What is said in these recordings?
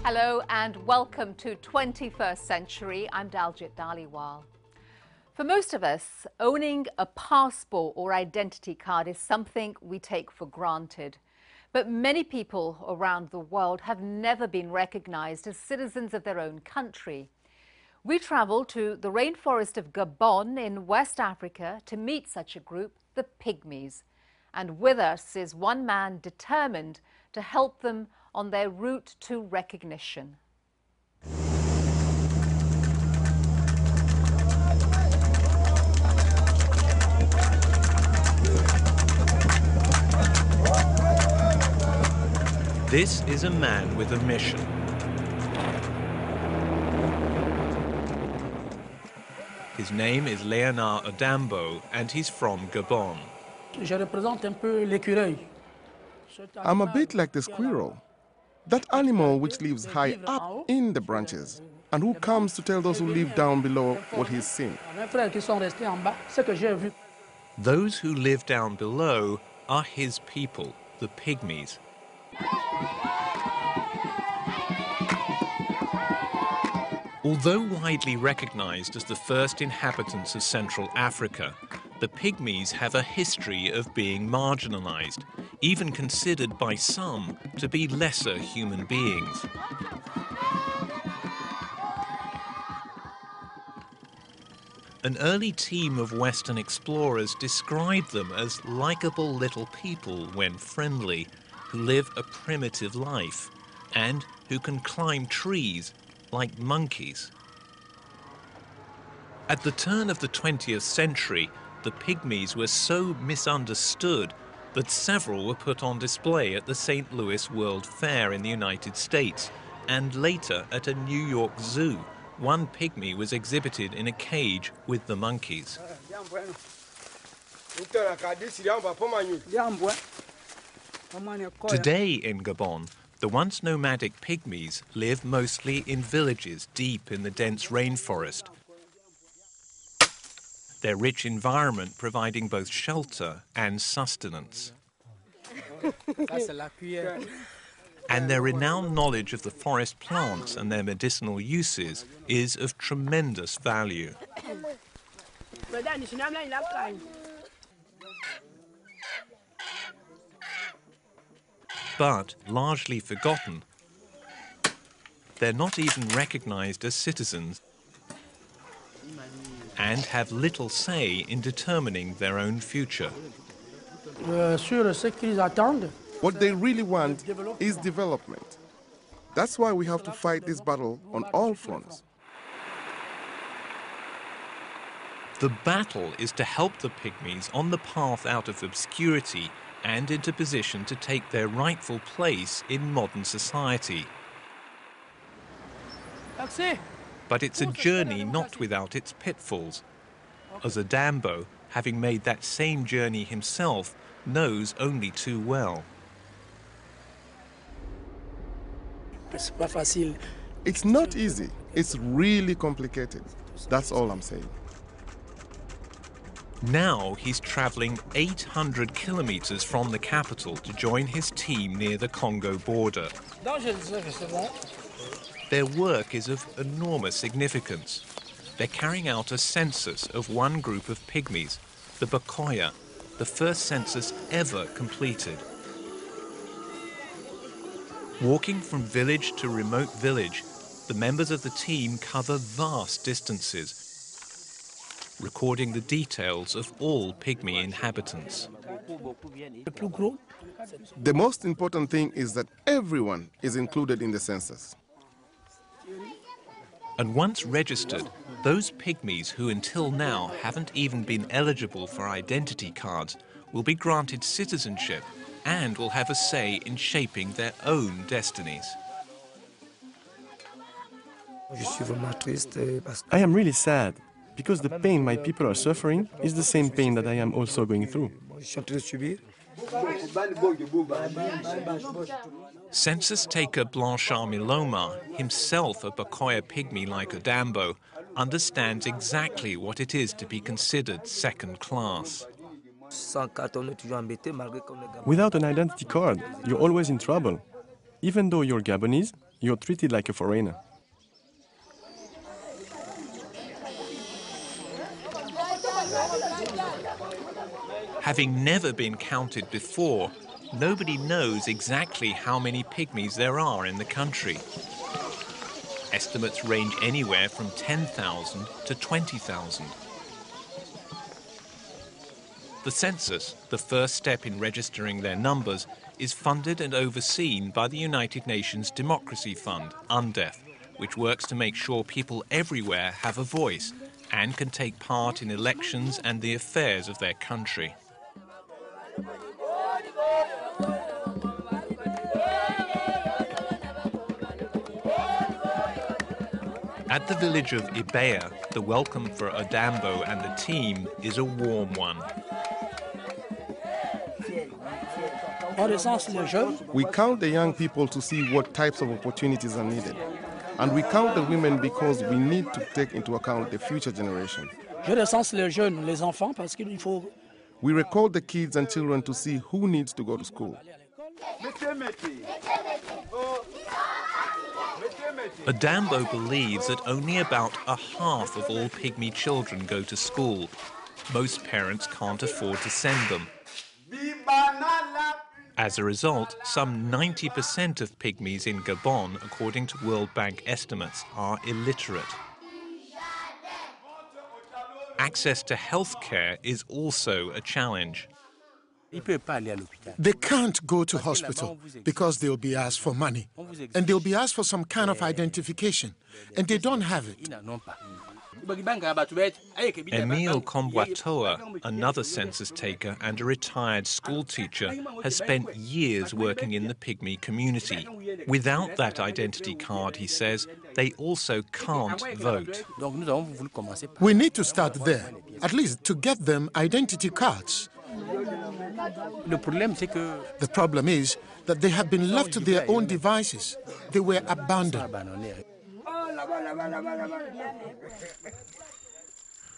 Hello and welcome to 21st Century. I'm Daljit Dhaliwal. For most of us, owning a passport or identity card is something we take for granted. But many people around the world have never been recognized as citizens of their own country. We travel to the rainforest of Gabon in West Africa to meet such a group, the Pygmies. And with us is one man determined to help them on their route to recognition. This is a man with a mission. His name is Léonard Adambo and he's from Gabon. I'm a bit like the squirrel, that animal which lives high up in the branches and who comes to tell those who live down below what he's seen. Those who live down below are his people, the Pygmies. Although widely recognized as the first inhabitants of Central Africa, the Pygmies have a history of being marginalized, even considered by some to be lesser human beings. An early team of Western explorers described them as likable little people when friendly, who live a primitive life and who can climb trees like monkeys. At the turn of the 20th century, the Pygmies were so misunderstood that several were put on display at the St. Louis World Fair in the United States, and later at a New York zoo. One pygmy was exhibited in a cage with the monkeys. Today in Gabon, the once nomadic Pygmies live mostly in villages deep in the dense rainforest, their rich environment providing both shelter and sustenance. And their renowned knowledge of the forest plants and their medicinal uses is of tremendous value. But largely forgotten, they're not even recognized as citizens and have little say in determining their own future. What they really want is development. That's why we have to fight this battle on all fronts. The battle is to help the Pygmies on the path out of obscurity and into position to take their rightful place in modern society. But it's a journey not without its pitfalls, as Adambo, having made that same journey himself, knows only too well. It's not easy. It's really complicated. That's all I'm saying. Now he's traveling 800 kilometers from the capital to join his team near the Congo border. Their work is of enormous significance. They're carrying out a census of one group of Pygmies, the Bakoya, the first census ever completed. Walking from village to remote village, the members of the team cover vast distances, recording the details of all Pygmy inhabitants. The most important thing is that everyone is included in the census. And once registered, those Pygmies who until now haven't even been eligible for identity cards will be granted citizenship and will have a say in shaping their own destinies. I am really sad, because the pain my people are suffering is the same pain that I am also going through. Census taker Blanchard Miloma, himself a Bakoya Pygmy like Adambo, understands exactly what it is to be considered second class. Without an identity card, you're always in trouble. Even though you're Gabonese, you're treated like a foreigner. Having never been counted before, nobody knows exactly how many pygmies there are in the country. Estimates range anywhere from 10,000 to 20,000. The census, the first step in registering their numbers, is funded and overseen by the United Nations Democracy Fund, UNDEF, which works to make sure people everywhere have a voice and can take part in elections and the affairs of their country. At the village of Ibea, the welcome for Odambo and the team is a warm one. We count the young people to see what types of opportunities are needed. And we count the women because we need to take into account the future generation. We record the kids and children to see who needs to go to school. Odambo believes that only about a half of all pygmy children go to school. Most parents can't afford to send them. As a result, some 90% of pygmies in Gabon, according to World Bank estimates, are illiterate. Access to health care is also a challenge. They can't go to hospital because they'll be asked for money, and they'll be asked for some kind of identification, and they don't have it. Emile Kombwatoa, another census taker and a retired school teacher, has spent years working in the pygmy community. Without that identity card, he says, they also can't vote. We need to start there, at least to get them identity cards. The problem is that they have been left to their own devices. They were abandoned.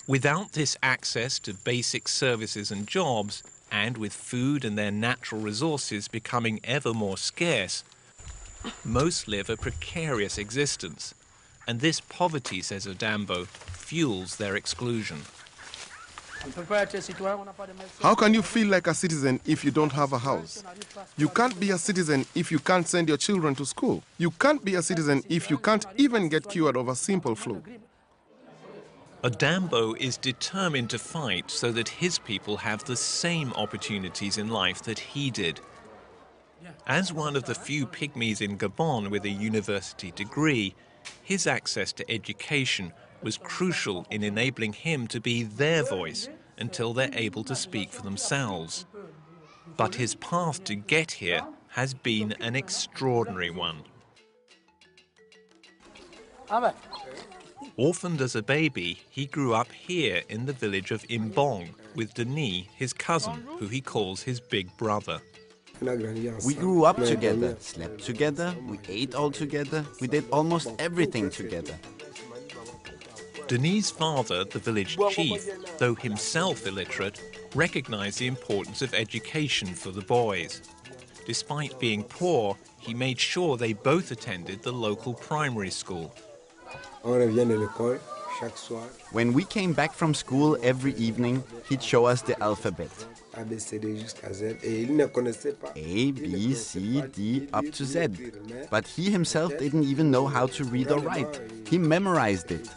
Without this access to basic services and jobs, and with food and their natural resources becoming ever more scarce, most live a precarious existence. And this poverty, says Odambo, fuels their exclusion. How can you feel like a citizen if you don't have a house? You can't be a citizen if you can't send your children to school. You can't be a citizen if you can't even get cured of a simple flu. Odambo is determined to fight so that his people have the same opportunities in life that he did. As one of the few pygmies in Gabon with a university degree, his access to education was crucial in enabling him to be their voice until they're able to speak for themselves. But his path to get here has been an extraordinary one. Orphaned as a baby, he grew up here in the village of Imbong with Denis, his cousin, who he calls his big brother. We grew up together, slept together, we ate all together, we did almost everything together. Denis' father, the village chief, though himself illiterate, recognized the importance of education for the boys. Despite being poor, he made sure they both attended the local primary school. When we came back from school every evening, he'd show us the alphabet. A, B, C, D, up to Z. But he himself didn't even know how to read or write. He memorized it.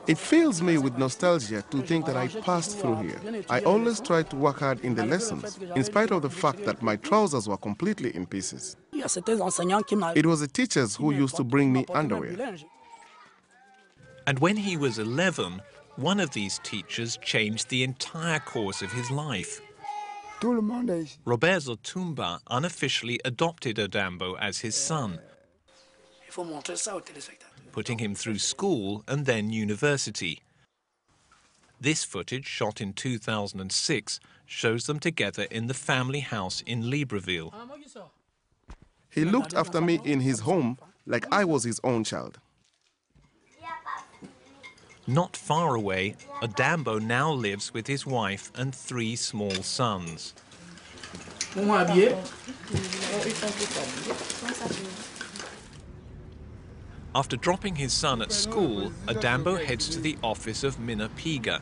It fills me with nostalgia to think that I passed through here. I always tried to work hard in the lessons, in spite of the fact that my trousers were completely in pieces. It was the teachers who used to bring me underwear. And when he was 11, one of these teachers changed the entire course of his life. Robert Zotumba unofficially adopted Odambo as his son, putting him through school and then university. This footage, shot in 2006, shows them together in the family house in Libreville. He looked after me in his home like I was his own child. Not far away, Odambo now lives with his wife and 3 small sons. After dropping his son at school, Adambo heads to the office of Minapiga,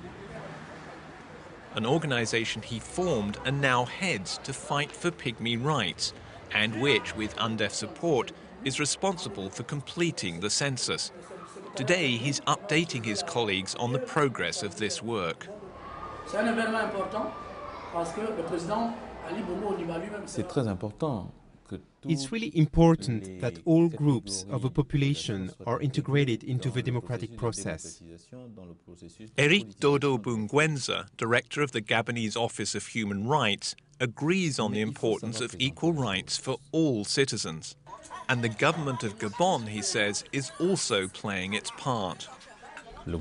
an organization he formed and now heads to fight for Pygmy rights, and which, with UNDEF support, is responsible for completing the census. Today, he's updating his colleagues on the progress of this work. It's really important that all groups of a population are integrated into the democratic process. Eric Dodo Bungwenza, director of the Gabonese Office of Human Rights, agrees on the importance of equal rights for all citizens. And the government of Gabon, he says, is also playing its part. The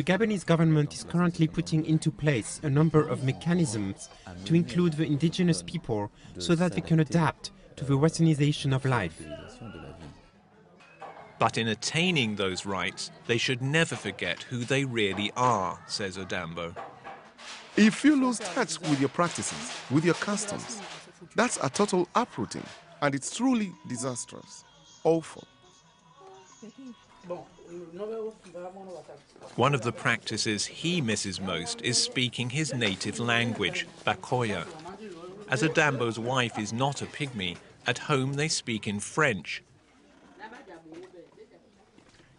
Gabonese government is currently putting into place a number of mechanisms to include the indigenous people so that they can adapt to the westernization of life. But in attaining those rights, they should never forget who they really are, says Adambo. If you lose touch with your practices, with your customs, that's a total uprooting, and it's truly disastrous, awful. One of the practices he misses most is speaking his native language, Bakoya. As Adambo's wife is not a Pygmy, at home they speak in French.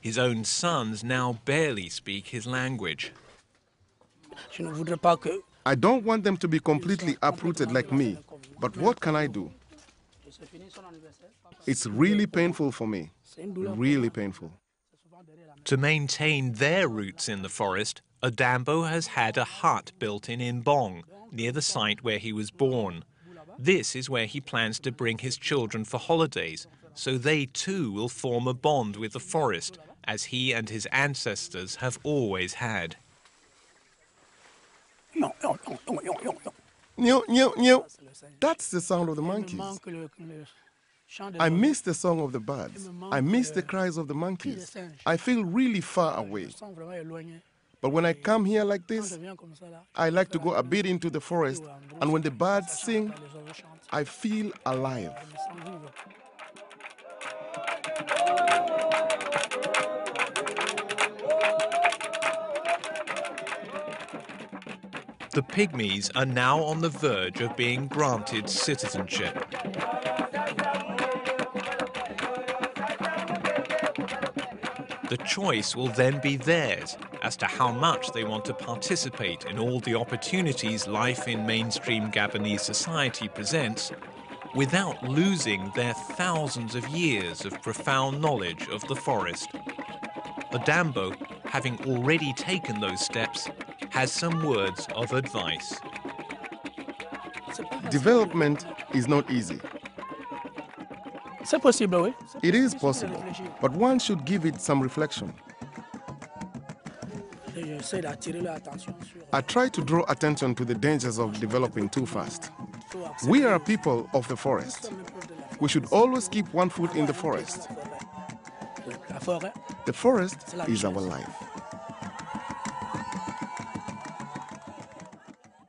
His own sons now barely speak his language. I don't want them to be completely uprooted like me, but what can I do? It's really painful for me, really painful. To maintain their roots in the forest, Adambo has had a hut built in Imbong, near the site where he was born. This is where he plans to bring his children for holidays, so they too will form a bond with the forest, as he and his ancestors have always had. That's the sound of the monkeys. I miss the song of the birds. I miss the cries of the monkeys. I feel really far away. But when I come here like this, I like to go a bit into the forest, and when the birds sing, I feel alive. The Pygmies are now on the verge of being granted citizenship. The choice will then be theirs as to how much they want to participate in all the opportunities life in mainstream Gabonese society presents, without losing their thousands of years of profound knowledge of the forest. Adambo, having already taken those steps, has some words of advice. Development is not easy. It is possible, but one should give it some reflection. I try to draw attention to the dangers of developing too fast. We are people of the forest. We should always keep one foot in the forest. The forest is our life.